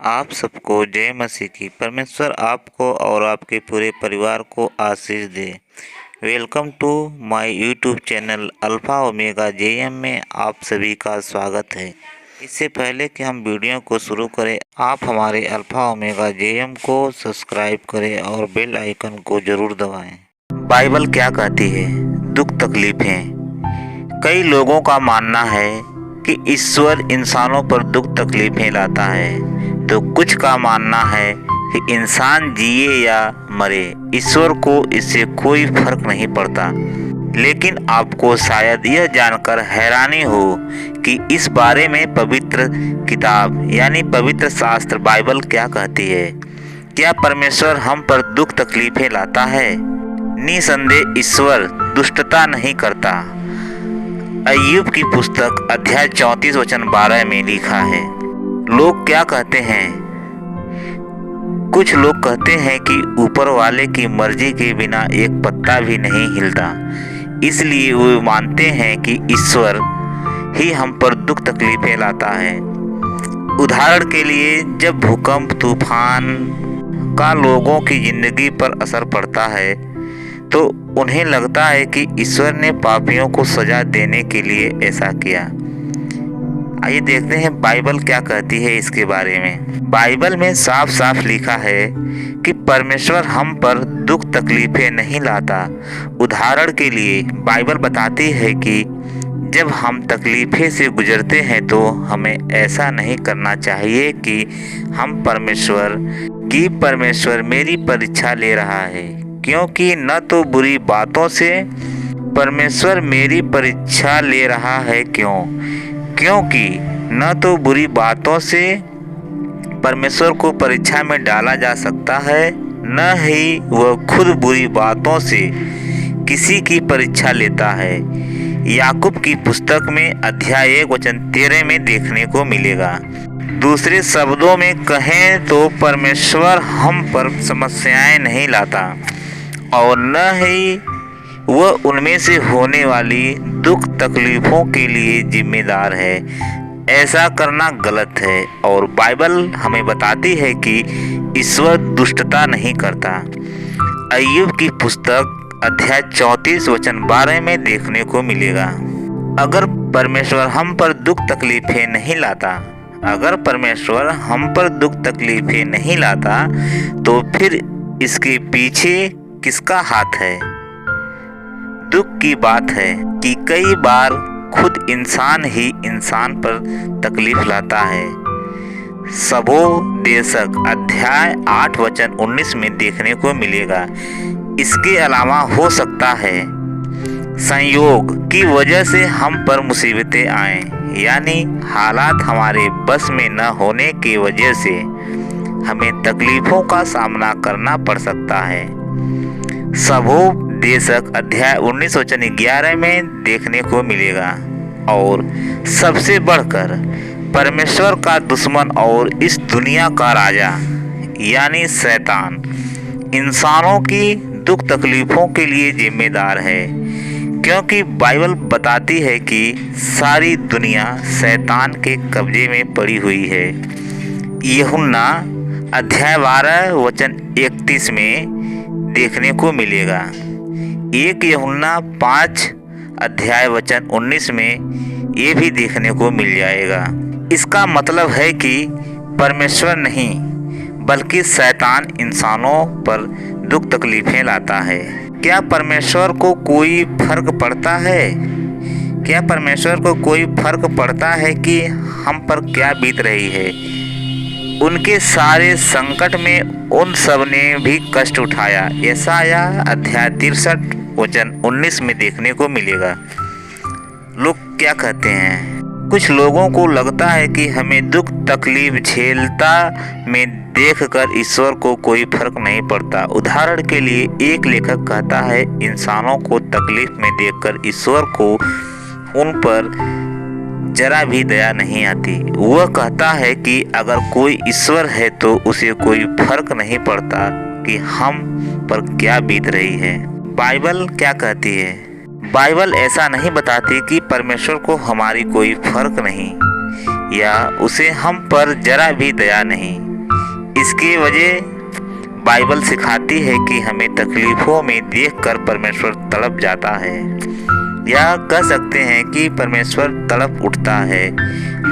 आप सबको जय मसीह की। परमेश्वर आपको और आपके पूरे परिवार को आशीष दे। Welcome to my YouTube channel alpha omega JM में आप सभी का स्वागत है। इससे पहले कि हम वीडियो को शुरू करें, आप हमारे अल्फ़ा ओमेगा जेएम को सब्सक्राइब करें और बेल आइकन को ज़रूर दबाएं। बाइबल क्या कहती है? दुख तकलीफ़ें। कई लोगों का मानना है कि ईश्वर इंसानों पर दुख तकलीफ़ें लाता है, तो कुछ का मानना है कि इंसान जिए या मरे, ईश्वर को इससे कोई फर्क नहीं पड़ता। लेकिन आपको शायद यह जानकर हैरानी हो कि इस बारे में पवित्र किताब यानी पवित्र शास्त्र बाइबल क्या कहती है। क्या परमेश्वर हम पर दुख तकलीफें लाता है? निसंदेह ईश्वर दुष्टता नहीं करता। अय्यूब की पुस्तक अध्याय 34 वचन 12 में लिखा है। लोग क्या कहते हैं? कुछ लोग कहते हैं कि ऊपर वाले की मर्जी के बिना एक पत्ता भी नहीं हिलता, इसलिए वे मानते हैं कि ईश्वर ही हम पर दुख तकलीफें लाता है। उदाहरण के लिए, जब भूकंप तूफान का लोगों की जिंदगी पर असर पड़ता है तो उन्हें लगता है कि ईश्वर ने पापियों को सजा देने के लिए ऐसा किया। आइए देखते हैं बाइबल क्या कहती है इसके बारे में। बाइबल में साफ साफ लिखा है कि परमेश्वर हम पर दुख तकलीफें नहीं लाता। उदाहरण के लिए बाइबल बताती है कि जब हम तकलीफें से गुजरते हैं तो हमें ऐसा नहीं करना चाहिए कि परमेश्वर मेरी परीक्षा ले रहा है, क्योंकि न तो बुरी बातों से परमेश्वर मेरी परीक्षा ले रहा है। क्योंकि न तो बुरी बातों से परमेश्वर को परीक्षा में डाला जा सकता है, न ही वह खुद बुरी बातों से किसी की परीक्षा लेता है। याकूब की पुस्तक में अध्याय 1 वचन 13 में देखने को मिलेगा। दूसरे शब्दों में कहें तो परमेश्वर हम पर समस्याएं नहीं लाता और न ही वह उनमें से होने वाली दुख तकलीफों के लिए जिम्मेदार है। ऐसा करना गलत है और बाइबल हमें बताती है कि ईश्वर दुष्टता नहीं करता। अय्यूब की पुस्तक अध्याय 34 वचन 12 में देखने को मिलेगा। अगर परमेश्वर हम पर दुख तकलीफें नहीं लाता तो फिर इसके पीछे किसका हाथ है? दुख की बात है कि कई बार खुद इंसान ही इंसान पर तकलीफ लाता है। सबोदेशक अध्याय 8 वचन 19 में देखने को मिलेगा। इसके अलावा हो सकता है संयोग की वजह से हम पर मुसीबतें आएं, यानी हालात हमारे बस में न होने की वजह से हमें तकलीफों का सामना करना पड़ सकता है। सबोदेशक अध्याय 19 वचन 11 में देखने को मिलेगा। और सबसे बढ़कर परमेश्वर का दुश्मन और इस दुनिया का राजा यानी शैतान इंसानों की दुख तकलीफों के लिए जिम्मेदार है, क्योंकि बाइबल बताती है कि सारी दुनिया शैतान के कब्जे में पड़ी हुई है। यूहन्ना अध्याय 12 वचन 31 में देखने को मिलेगा। 1 यूहन्ना 5 अध्याय वचन 19 में ये भी देखने को मिल जाएगा। इसका मतलब है कि परमेश्वर नहीं बल्कि शैतान इंसानों पर दुख तकलीफें लाता है। क्या परमेश्वर को कोई फर्क पड़ता है कि हम पर क्या बीत रही है? उनके सारे संकट में उन सब ने भी कष्ट उठाया। यशाया अध्याय 63 वचन 19 में देखने को मिलेगा। लोग क्या कहते हैं? कुछ लोगों को लगता है कि हमें दुख तकलीफ झेलता में देखकर ईश्वर को कोई फर्क नहीं पड़ता। उदाहरण के लिए, एक लेखक कहता है, इंसानों को तकलीफ में देखकर ईश्वर को उन पर जरा भी दया नहीं आती। वह कहता है कि अगर कोई ईश्वर है तो उसे कोई फर्क नहीं पड़ता कि हम पर क्या बीत रही है। बाइबल क्या कहती है? बाइबल ऐसा नहीं बताती कि परमेश्वर को हमारी कोई फर्क नहीं या उसे हम पर जरा भी दया नहीं। इसकी वजह बाइबल सिखाती है कि हमें तकलीफों में देखकर परमेश्वर तड़प जाता है, या कह सकते हैं कि परमेश्वर तड़प उठता है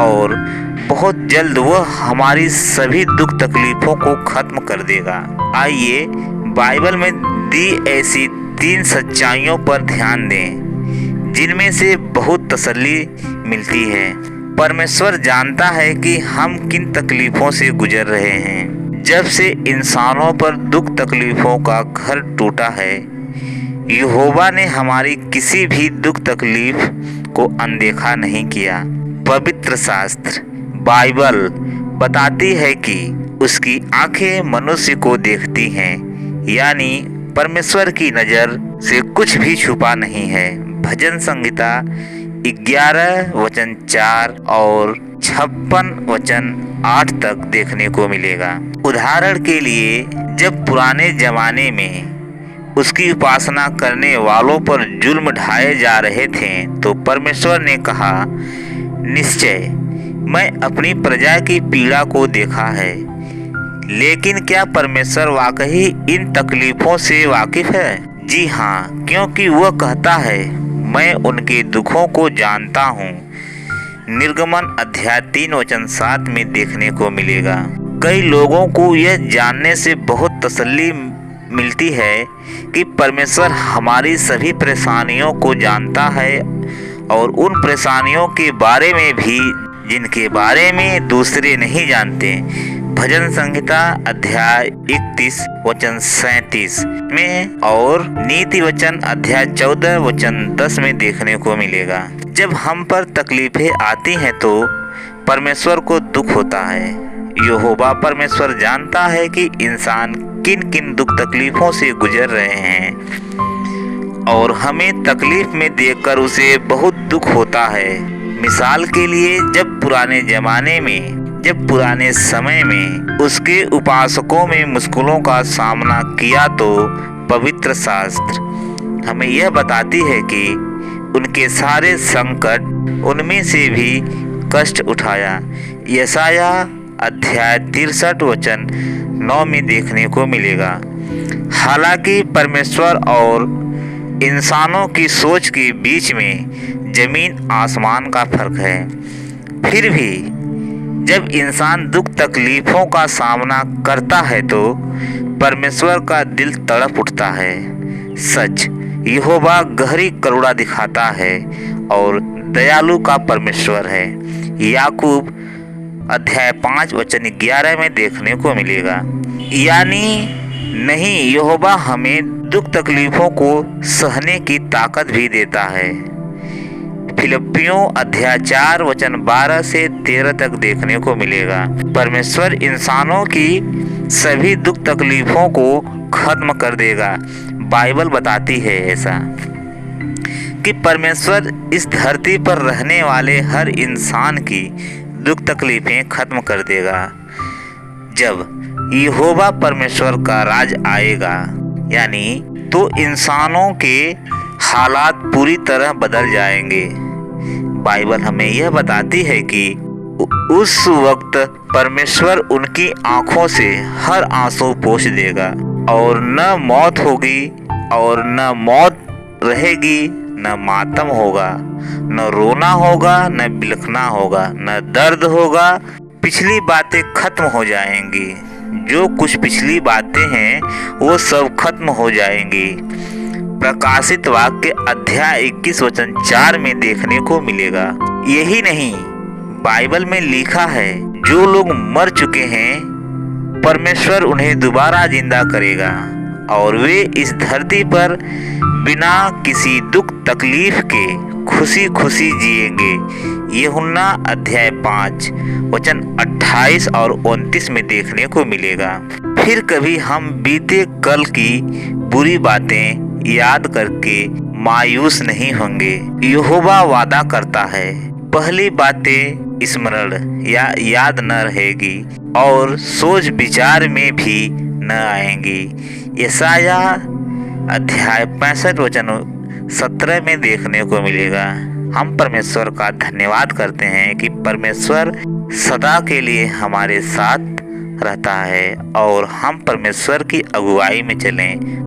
और बहुत जल्द वह हमारी सभी दुख तकलीफों को खत्म कर देगा। आइए बाइबल में दी ऐसी 3 सच्चाइयों पर ध्यान दें जिनमें से बहुत तसल्ली मिलती है। परमेश्वर जानता है कि हम किन तकलीफों से गुजर रहे हैं। जब से इंसानों पर दुख तकलीफों का घर टूटा है, यहोवा ने हमारी किसी भी दुख तकलीफ को अनदेखा नहीं किया। पवित्र शास्त्र बाइबल बताती है कि उसकी आंखें मनुष्य को देखती हैं, यानी परमेश्वर की नज़र से कुछ भी छुपा नहीं है। भजन संहिता 11 वचन 4 और 56 वचन 8 तक देखने को मिलेगा। उदाहरण के लिए, जब पुराने जमाने में उसकी उपासना करने वालों पर जुल्म ढाए जा रहे थे, तो परमेश्वर ने कहा, निश्चय मैं अपनी प्रजा की पीड़ा को देखा है। लेकिन क्या परमेश्वर वाकई इन तकलीफों से वाकिफ है? जी हाँ, क्योंकि वह कहता है, मैं उनके दुखों को जानता हूँ। निर्गमन अध्याय 3 वचन 7 में देखने को मिलेगा। कई लोगों को यह जानने से बहुत तसल्ली मिलती है कि परमेश्वर हमारी सभी परेशानियों को जानता है और उन परेशानियों के बारे में भी जिनके बारे में दूसरे नहीं जानते। भजन संहिता अध्याय 31 वचन 37 में और नीति वचन अध्याय 14 वचन 10 में देखने को मिलेगा। जब हम पर तकलीफें आती हैं तो परमेश्वर को दुख होता है। यहोवा परमेश्वर जानता है कि इंसान किन किन दुख तकलीफों से गुजर रहे हैं और हमें तकलीफ में देखकर उसे बहुत दुख होता है। मिसाल के लिए, जब पुराने समय में उसके उपासकों में मुश्किलों का सामना किया, तो पवित्र शास्त्र हमें यह बताती है कि उनके सारे संकट उनमें से भी कष्ट उठाया। यशाया अध्याय 63 वचन 9 में देखने को मिलेगा। हालांकि परमेश्वर और इंसानों की सोच के बीच में जमीन आसमान का फर्क है, फिर भी जब इंसान दुख तकलीफों का सामना करता है तो परमेश्वर का दिल तड़प उठता है। सच, यहोवा गहरी करुणा दिखाता है और दयालु का परमेश्वर है। याकूब अध्याय 5 वचन 11 में देखने को मिलेगा। यानी नहीं, यहोवा हमें दुख तकलीफों को सहने की ताकत भी देता है। फिलिप्पियों अध्याय 4 वचन 12 से 13 तक देखने को मिलेगा। परमेश्वर इंसानों की सभी दुख तकलीफों को खत्म कर देगा। बाइबल बताती है ऐसा कि परमेश्वर इस धरती पर रहने वाले हर इंसान की दुख तकलीफें खत्म कर देगा। जब यहोवा परमेश्वर का राज आएगा, यानी तो इंसानों के हालात पूरी तरह बदल जाएंगे। बाइबल हमें यह बताती है कि उस वक्त परमेश्वर उनकी आंखों से हर आंसू पोंछ देगा और न मौत होगी और न मौत रहेगी, न मातम होगा, न रोना होगा, न बिलखना होगा, न दर्द होगा। पिछली बातें खत्म हो जाएंगी। जो कुछ पिछली बातें हैं वो सब खत्म हो जाएंगी। प्रकाशित वाक्य अध्याय 21 वचन 4 में देखने को मिलेगा। यही नहीं, बाइबल में लिखा है, जो लोग मर चुके हैं परमेश्वर उन्हें दोबारा जिंदा करेगा और वे इस धरती पर बिना किसी दुख तकलीफ के खुशी खुशी जिएंगे। यूहन्ना अध्याय 5 वचन 28 और 29 में देखने को मिलेगा। फिर कभी हम बीते कल की बुरी बातें याद करके मायूस नहीं होंगे। यहोवा वादा करता है, पहली बातें स्मरण या याद न रहेगी और सोच विचार में भी न आएंगी। यशाया अध्याय 65 वचन 17 में देखने को मिलेगा। हम परमेश्वर का धन्यवाद करते हैं कि परमेश्वर सदा के लिए हमारे साथ रहता है और हम परमेश्वर की अगुवाई में चलें